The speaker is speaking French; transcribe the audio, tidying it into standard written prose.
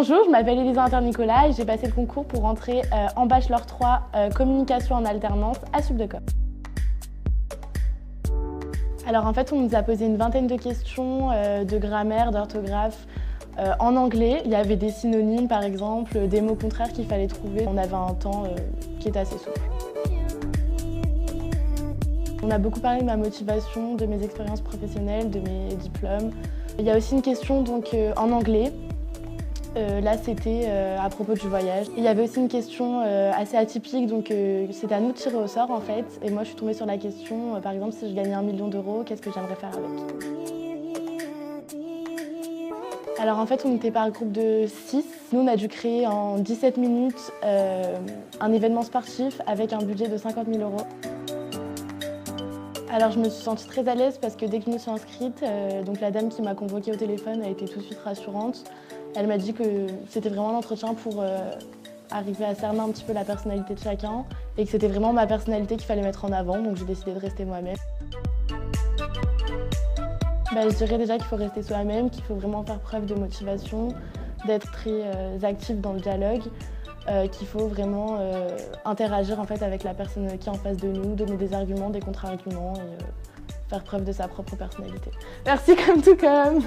Bonjour, je m'appelle Elisa Inter-Nicolas et j'ai passé le concours pour rentrer en Bachelor 3 Communication en alternance à Subdecom. Alors en fait, on nous a posé une vingtaine de questions de grammaire, d'orthographe en anglais. Il y avait des synonymes par exemple, des mots contraires qu'il fallait trouver. On avait un temps qui était assez souple. On a beaucoup parlé de ma motivation, de mes expériences professionnelles, de mes diplômes. Il y a aussi une question donc, en anglais. Là, c'était à propos du voyage. Il y avait aussi une question assez atypique, donc c'était à nous de tirer au sort en fait. Et moi, je suis tombée sur la question, par exemple, si je gagnais 1 million d'euros, qu'est-ce que j'aimerais faire avec? Alors en fait, on était par groupe de 6. Nous, on a dû créer en 17 minutes un événement sportif avec un budget de 50 000 euros. Alors je me suis sentie très à l'aise parce que dès que je me suis inscrite, donc la dame qui m'a convoquée au téléphone a été tout de suite rassurante. Elle m'a dit que c'était vraiment l'entretien pour arriver à cerner un petit peu la personnalité de chacun et que c'était vraiment ma personnalité qu'il fallait mettre en avant, donc j'ai décidé de rester moi-même. Je dirais déjà qu'il faut rester soi-même, qu'il faut vraiment faire preuve de motivation, d'être très actif dans le dialogue, qu'il faut vraiment interagir en fait, avec la personne qui est en face de nous, donner des arguments, des contre-arguments et faire preuve de sa propre personnalité. Merci comme tout comme.